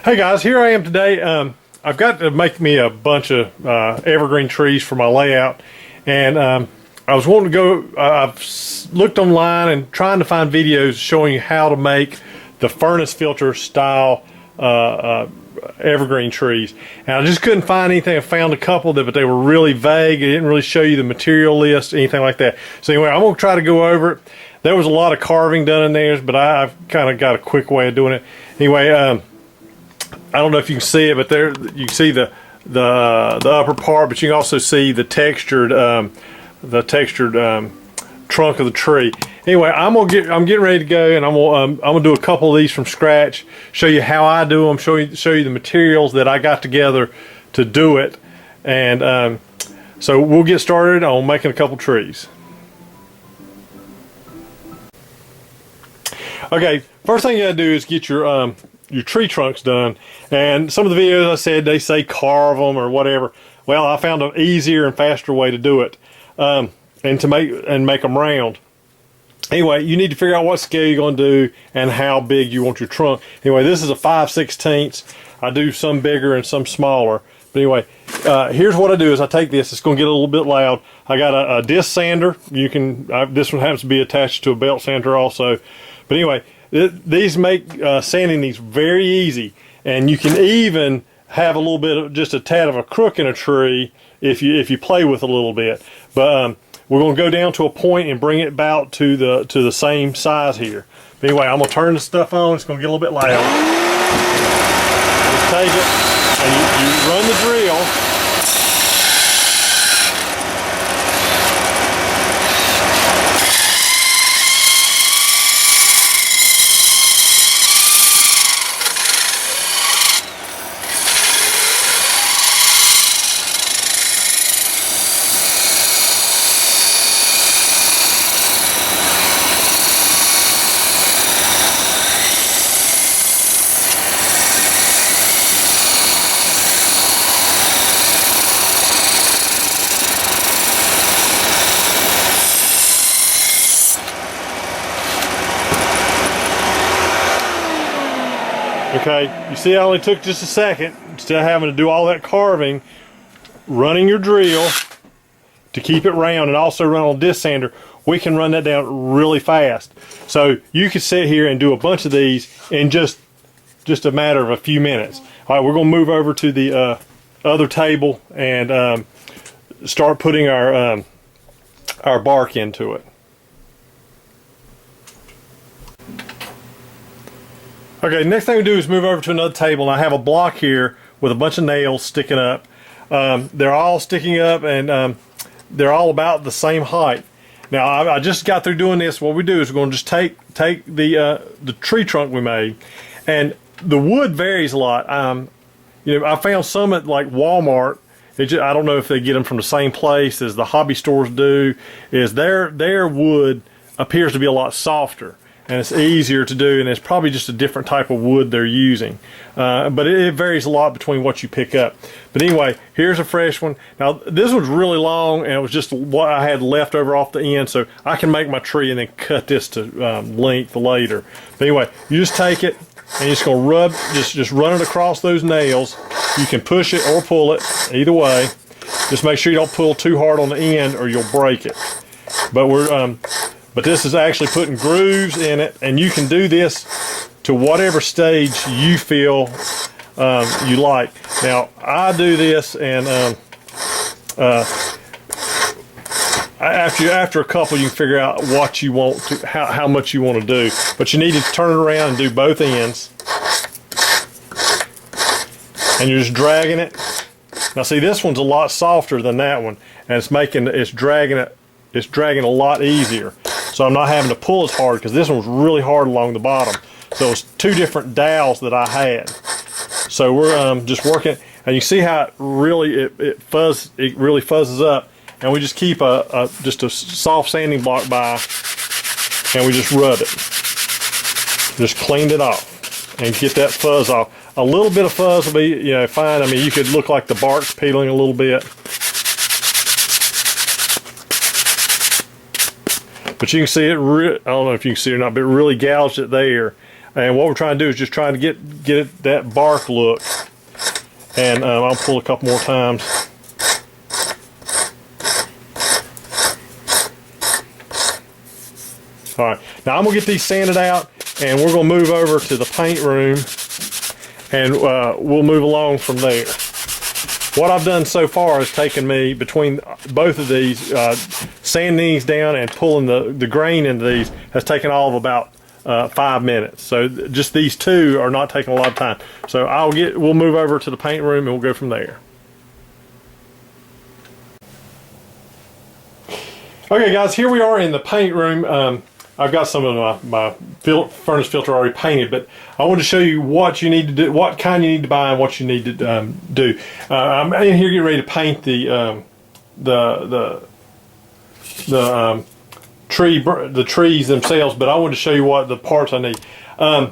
Hey guys, here I am today. I've got to make me a bunch of evergreen trees for my layout, and I was wanting to go. I've looked online and trying to find videos showing you how to make the furnace filter style evergreen trees, and I just couldn't find anything. I found a couple that, but they were really vague. It didn't really show you the material list, anything like that. So anyway, I'm gonna try to go over it. There was a lot of carving done in theirs, but I've kind of got a quick way of doing it. Anyway, I don't know if you can see it, but there you can see the upper part, but you can also see the textured trunk of the tree. Anyway, I'm getting ready to go, and I'm gonna do a couple of these from scratch, show you how I do them, show you the materials that I got together to do it, and so we'll get started on making a couple trees. Okay, first thing you gotta do is get your tree trunks done, and some of the videos I said they say carve them or whatever. Well, I found an easier and faster way to do it, and to make them round. Anyway, you need to figure out what scale you're going to do and how big you want your trunk. Anyway, this is a 5/16. I do some bigger and some smaller. But anyway, here's what I do is I take this. It's going to get a little bit loud. I got a disc sander. You can. This one happens to be attached to a belt sander also. But anyway, these make sanding these very easy, and you can even have a little bit of just a tad of a crook in a tree if you play with it a little bit. But we're going to go down to a point and bring it about to the same size here. But anyway, I'm going to turn the stuff on. It's going to get a little bit loud. Just take it and you run the drill. Okay, you see I only took just a second, instead of having to do all that carving, running your drill to keep it round and also run on a disc sander, we can run that down really fast. So you could sit here and do a bunch of these in just a matter of a few minutes. All right, we're going to move over to the other table and start putting our bark into it. Okay, next thing we do is move over to another table, and I have a block here with a bunch of nails sticking up. They're all sticking up, and they're all about the same height. Now, I just got through doing this. What we do is we're going to just take the tree trunk we made, and the wood varies a lot. You know, I found some at like Walmart. I don't know if they get them from the same place as the hobby stores do. Is their wood appears to be a lot softer, and it's easier to do, and it's probably just a different type of wood they're using. But it varies a lot between what you pick up. But anyway, here's a fresh one. Now, this one's really long, and it was just what I had left over off the end, so I can make my tree and then cut this to length later. But anyway, you just take it, and you're just going to rub, just run it across those nails. You can push it or pull it, either way. Just make sure you don't pull too hard on the end, or you'll break it. But this is actually putting grooves in it, and you can do this to whatever stage you feel you like. Now, I do this, and after a couple, you can figure out what you want to, how much you want to do. But you need to turn it around and do both ends, and you're just dragging it. Now, see, this one's a lot softer than that one, and it's dragging a lot easier. So I'm not having to pull as hard, because this one was really hard along the bottom. So it's two different dowels that I had. So we're just working, and you see how it really really fuzzes up, and we just keep just a soft sanding block by, and we just rub it. Just cleaned it off and get that fuzz off. A little bit of fuzz will be fine. I mean, you could look like the bark's peeling a little bit. But you can see it, I don't know if you can see it or not, but it really gouged it there. And what we're trying to do is just trying to get it that bark look. And I'll pull a couple more times. All right, now I'm gonna get these sanded out, and we're gonna move over to the paint room, and we'll move along from there. What I've done so far has taken me, between both of these, sanding these down and pulling the grain into these, has taken all of about 5 minutes. So just these two are not taking a lot of time. So we'll move over to the paint room and we'll go from there. Okay guys, here we are in the paint room. I've got some of my furnace filter already painted, but I want to show you what you need to do, what kind you need to buy, and what you need to do. I'm in here getting ready to paint the trees themselves, but I want to show you what the parts I need. A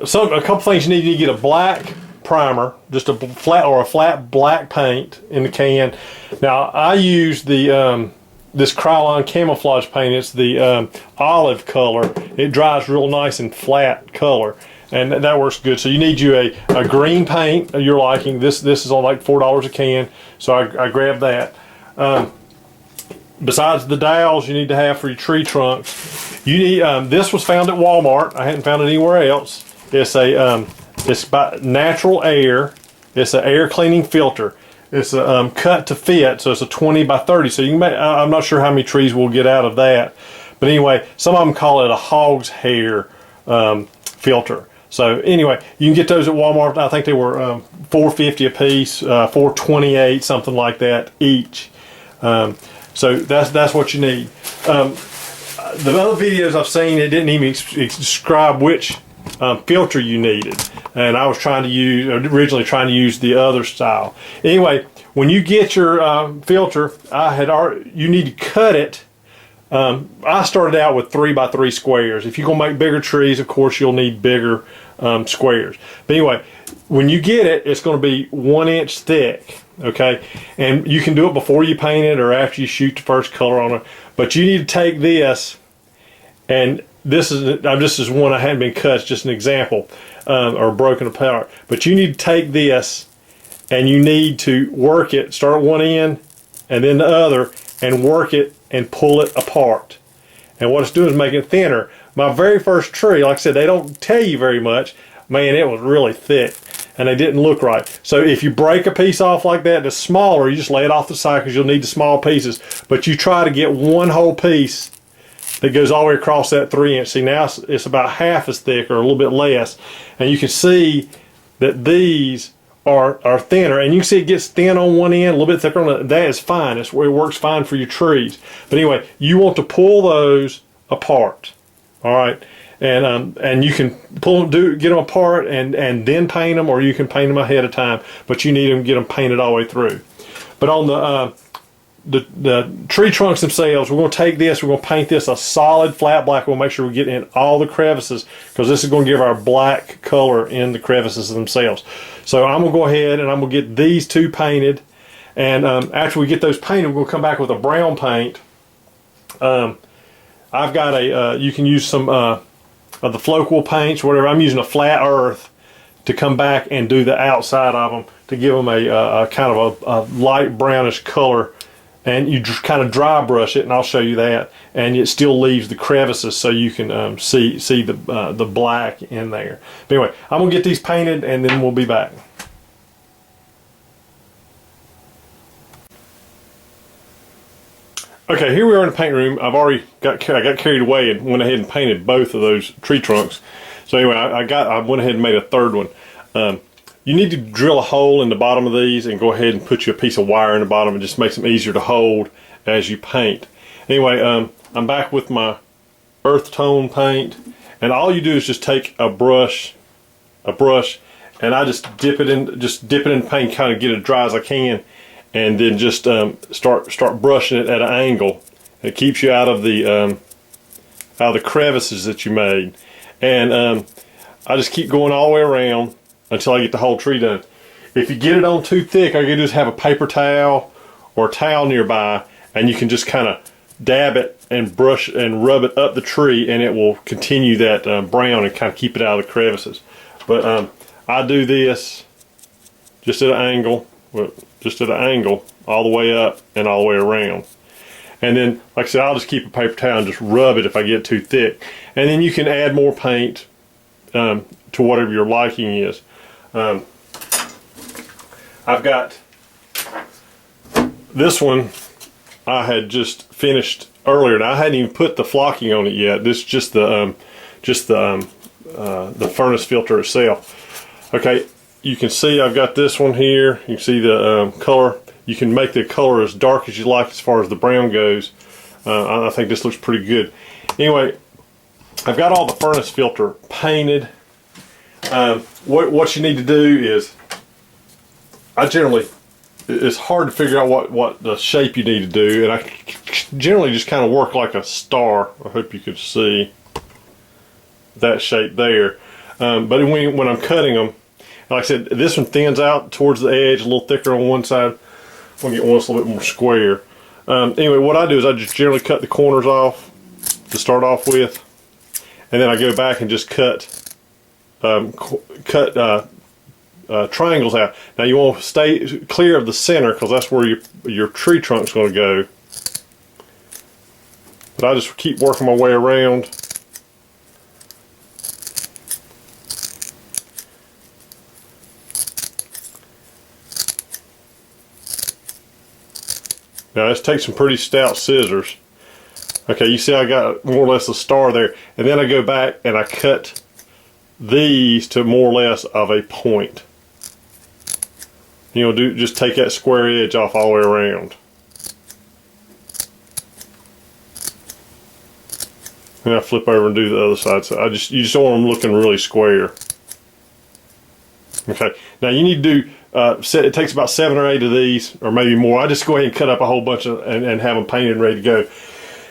couple things you need to get: a black primer, just a flat black paint in the can. Now I use the this Krylon camouflage paint. It's the olive color. It dries real nice and flat color, and that works good. So you need you a green paint of your liking. This is on like $4 a can, so I grabbed that. Besides the dowels you need to have for your tree trunks, you need this was found at Walmart. I hadn't found it anywhere else. It's by Natural Air. It's an air cleaning filter. It's a cut to fit, so it's a 20 by 30. So you can make, I'm not sure how many trees we'll get out of that, but anyway, some of them call it a hog's hair filter. So anyway, you can get those at Walmart. I think they were $4.50 a piece, $4.28, something like that each. So that's what you need. The other videos I've seen, it didn't even describe which filter you needed, and I was originally trying to use the other style. Anyway, when you get your filter, you need to cut it. I started out with 3 by 3 squares. If you're gonna make bigger trees, of course you'll need bigger squares. But anyway, when you get it, it's going to be 1 inch thick. Okay, and you can do it before you paint it or after you shoot the first color on it. But you need to take this, and this is one I hadn't been cut. It's just an example, or broken apart. But you need to take this, and you need to work it. Start at one end, and then the other, and work it and pull it apart. And what it's doing is making it thinner. My very first tree, like I said, they don't tell you very much. Man, it was really thick, and they didn't look right. So if you break a piece off like that that's smaller, you just lay it off the side because you'll need the small pieces. But you try to get one whole piece that goes all the way across that 3 inch. See, now it's about half as thick or a little bit less. And you can see that these are thinner. And you can see it gets thin on one end, a little bit thicker on the other. That is fine. It works fine for your trees. But anyway, you want to pull those apart. All right. And you can get them apart and then paint them, or you can paint them ahead of time, but you need to get them painted all the way through. But on the tree trunks themselves, we're going to take this, we're going to paint this a solid flat black. We'll make sure we get in all the crevices, because this is going to give our black color in the crevices themselves. So I'm going to go ahead and I'm going to get these two painted, and after we get those painted, we're going to come back with a brown paint. I've got you can use some of the Floqual paints, whatever. I'm using a flat earth to come back and do the outside of them to give them a kind of a light brownish color. And you just kind of dry brush it, and I'll show you that. And it still leaves the crevices, so you can see the black in there. But anyway, I'm gonna get these painted, and then we'll be back. Okay, here we are in the paint room. I got carried away and went ahead and painted both of those tree trunks. So anyway, I went ahead and made a third one. You need to drill a hole in the bottom of these and go ahead and put you a piece of wire in the bottom. It just makes them easier to hold as you paint. Anyway, I'm back with my earth tone paint, and all you do is just take a brush, and I just dip it in paint, kind of get it dry as I can. And then just start brushing it at an angle. It keeps you out of the crevices that you made. And I just keep going all the way around until I get the whole tree done. If you get it on too thick, all you do is have a paper towel or a towel nearby, and you can just kind of dab it and brush and rub it up the tree, and it will continue that brown and kind of keep it out of the crevices. But I do this just at an angle, all the way up and all the way around. And then, like I said, I'll just keep a paper towel and just rub it if I get too thick. And then you can add more paint to whatever your liking is. I've got this one I had just finished earlier, and I hadn't even put the flocking on it yet. This is just the furnace filter itself. Okay, you can see I've got this one here. You can see the color. You can make the color as dark as you like as far as the brown goes. I think this looks pretty good. Anyway, I've got all the furnace filter painted. What you need to do is, it's hard to figure out what the shape you need to do, and I generally just kind of work like a star. I hope you can see that shape there. But when I'm cutting them, like I said, this one thins out towards the edge, a little thicker on one side. I'm gonna get one that's a little bit more square. Anyway, what I do is I just generally cut the corners off to start off with, and then I go back and just cut triangles out. Now you want to stay clear of the center because that's where your tree trunk's going to go. But I just keep working my way around. Now this takes some pretty stout scissors. Okay, you see I got more or less a star there, and then I go back and I cut these to more or less of a point. You know, just take that square edge off all the way around. And I flip over and do the other side. So you just want them looking really square. Okay, now you need to do, it takes about 7 or 8 of these, or maybe more. I just go ahead and cut up a whole bunch and have them painted and ready to go.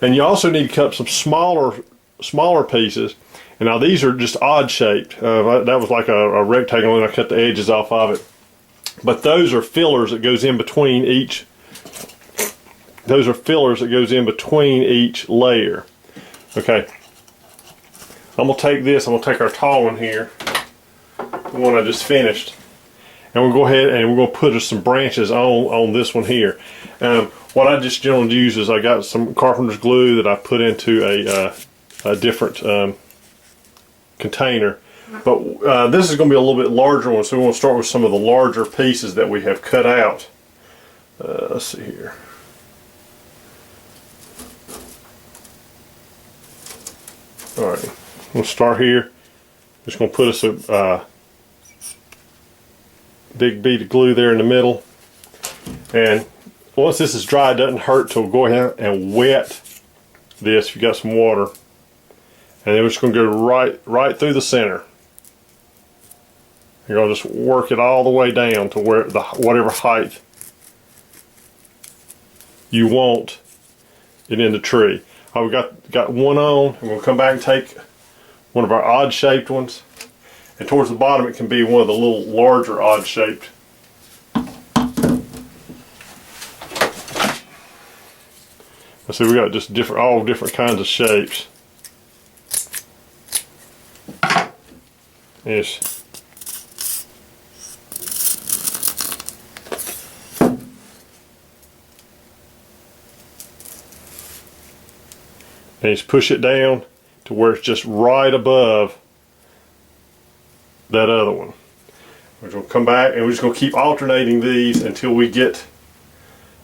And you also need to cut some smaller pieces. And now these are just odd shaped. That was like a rectangle, and I cut the edges off of it. But those are fillers that goes in between each. Those are fillers that goes in between each layer. Okay. I'm gonna take this. I'm gonna take our tall one here, the one I just finished, and we'll go ahead and we're gonna put some branches on this one here. What I just generally use is I got some carpenter's glue that I put into a different container. But this is going to be a little bit larger one, so we want to start with some of the larger pieces that we have cut out. Let's see here. Alright, we'll start here. Just going to put us a big bead of glue there in the middle. And once this is dry, it doesn't hurt to go ahead and wet this if you got some water. And then we're just going to go right through the center. You're going to just work it all the way down to where whatever height you want it in the tree. We got one on, and we'll come back and take one of our odd shaped ones, and towards the bottom it can be one of the little larger odd shaped. So we got just all different kinds of shapes. Yes. And just push it down to where it's just right above that other one. We're going to come back and we're just going to keep alternating these until we get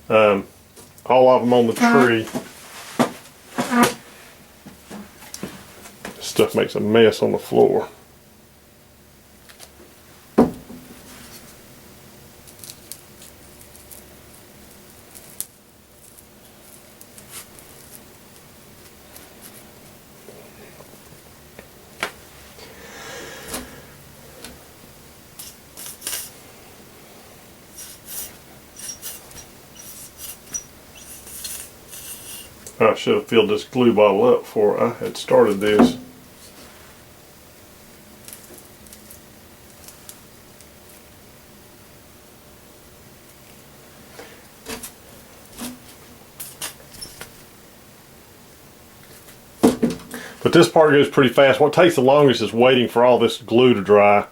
all of them on the tree. This stuff makes a mess on the floor. I should have filled this glue bottle up before I had started this. But this part goes pretty fast. What takes the longest is waiting for all this glue to dry.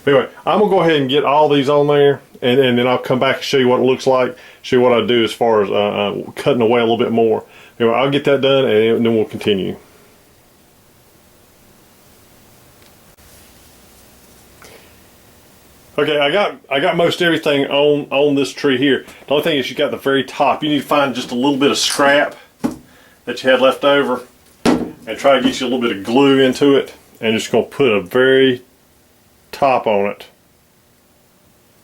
Anyway, I'm going to go ahead and get all these on there, and then I'll come back and show you what it looks like, show you what I do as far as cutting away a little bit more. Anyway, I'll get that done, and then we'll continue. Okay, I got most everything on this tree here. The only thing is you got the very top. You need to find just a little bit of scrap that you had left over and try to get you a little bit of glue into it, and just going to put a very top on it.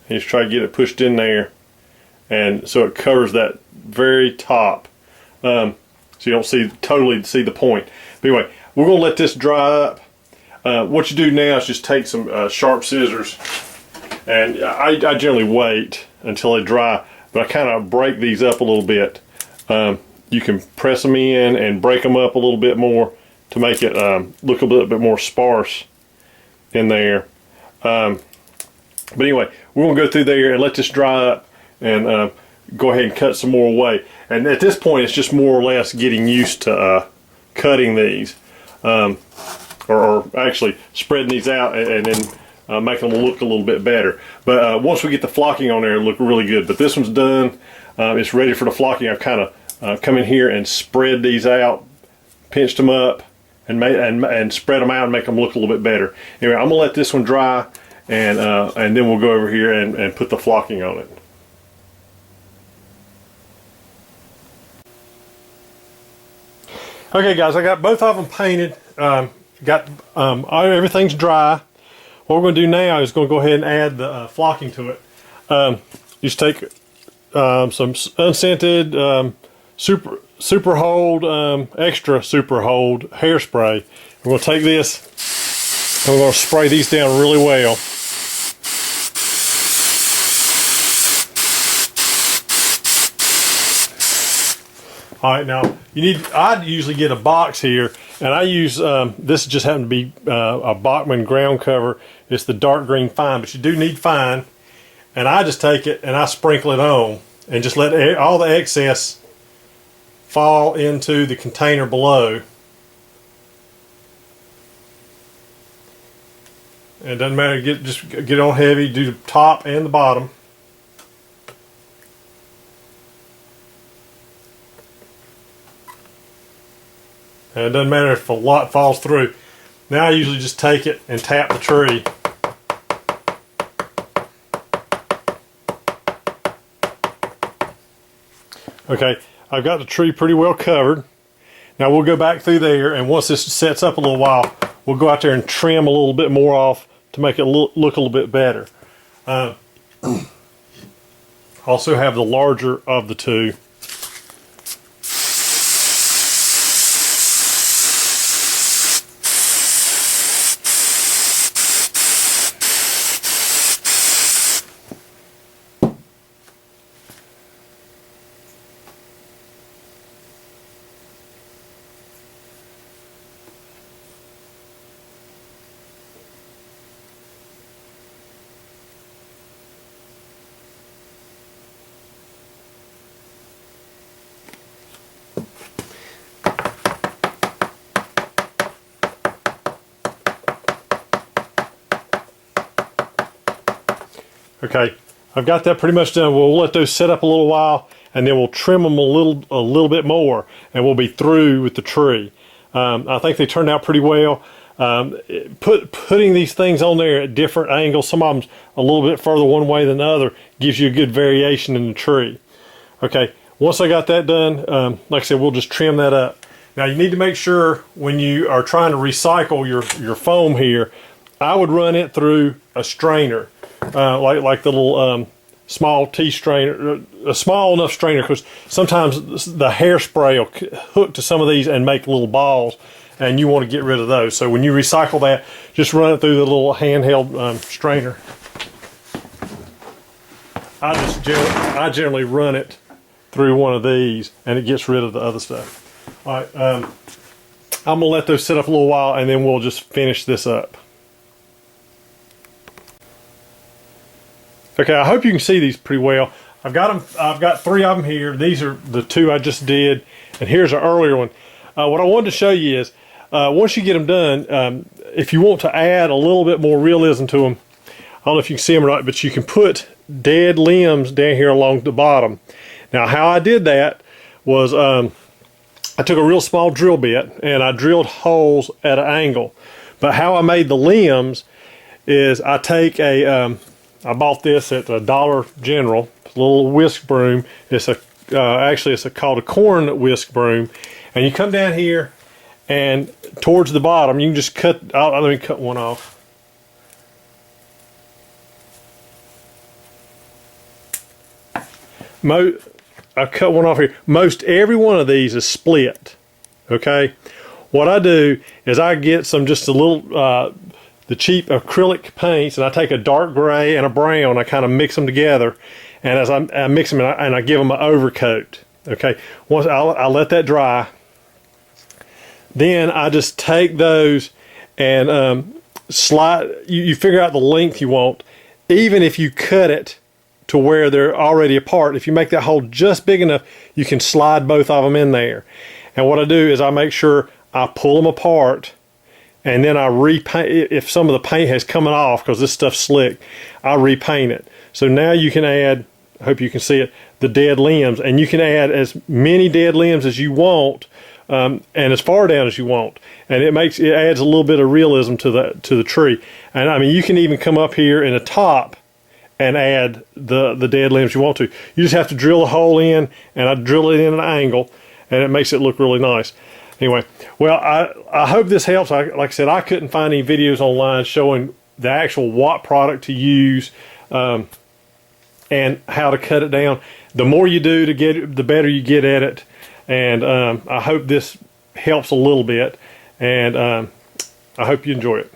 And just try to get it pushed in there, and so it covers that very top, so you don't totally see the point. But anyway, we're going to let this dry up. What you do now is just take some sharp scissors. And I generally wait until they dry, but I kind of break these up a little bit. You can press them in and break them up a little bit more to make it look a little bit more sparse in there. But anyway, we're going to go through there and let this dry up and go ahead and cut some more away. And at this point, it's just more or less getting used to cutting these, or actually spreading these out and then making them look a little bit better. But once we get the flocking on there, it'll look really good. But this one's done. It's ready for the flocking. I've kind of come in here and spread these out, pinched them up, and spread them out and make them look a little bit better. Anyway, I'm going to let this one dry, and then we'll go over here and put the flocking on it. Okay, guys, I got both of them painted. Everything's dry. What we're going to do now is going to go ahead and add the flocking to it. Just take some unscented super hold, extra super hold hairspray. We're going to take this and we're going to spray these down really well. All right, now I'd usually get a box here, and I use this just happened to be a Bachmann ground cover. It's the dark green fine, but you do need fine. And I just take it and I sprinkle it on and just let all the excess fall into the container below. And it doesn't matter, just get on heavy, do the top and the bottom. And it doesn't matter if a lot falls through. Now I usually just take it and tap the tree. Okay, I've got the tree pretty well covered. Now we'll go back through there, and once this sets up a little while, we'll go out there and trim a little bit more off to make it look a little bit better. Also have the larger of the two. Okay, I've got that pretty much done. We'll let those set up a little while, and then we'll trim them a little bit more, and we'll be through with the tree. I think they turned out pretty well. Putting these things on there at different angles, some of them a little bit further one way than the other, gives you a good variation in the tree. Okay, once I got that done, like I said, we'll just trim that up. Now you need to make sure when you are trying to recycle your foam here, I would run it through a strainer. Like the little small tea strainer, a small enough strainer, because sometimes the hairspray will hook to some of these and make little balls, and you want to get rid of those. So when you recycle that, just run it through the little handheld strainer. I generally run it through one of these, and it gets rid of the other stuff. All right, I'm gonna let those sit up a little while, and then we'll just finish this up. Okay, I hope you can see these pretty well. I've got 3 of them here. These are the 2 I just did, and here's an earlier one. What I wanted to show you is, once you get them done, if you want to add a little bit more realism to them, I don't know if you can see them or not, but you can put dead limbs down here along the bottom. Now, how I did that was I took a real small drill bit and I drilled holes at an angle. But how I made the limbs is I take a, I bought this at the Dollar General, a little whisk broom. It's a actually it's called a corn whisk broom, and you come down here and towards the bottom you can just cut. Let me cut one off. I cut one off here. Most every one of these is split. Okay, what I do is I get just a little the cheap acrylic paints, and I take a dark gray and a brown. I kind of mix them together, and as I mix them and I give them an overcoat. Okay, once I let that dry, then I just take those and slide. You figure out the length you want, even if you cut it to where they're already apart. If you make that hole just big enough, you can slide both of them in there. And what I do is I make sure I pull them apart, and then I repaint. If some of the paint has come off, because this stuff's slick, I repaint it. So now you can add, I hope you can see it, the dead limbs, and you can add as many dead limbs as you want, and as far down as you want, and it adds a little bit of realism to the tree. And I mean, you can even come up here in the top and add the dead limbs you want to. You just have to drill a hole in, and I drill it in an angle, and it makes it look really nice. Anyway, well, I hope this helps. Like I said, I couldn't find any videos online showing the actual what product to use and how to cut it down. The more you do to get it, the better you get at it. And I hope this helps a little bit, and I hope you enjoy it.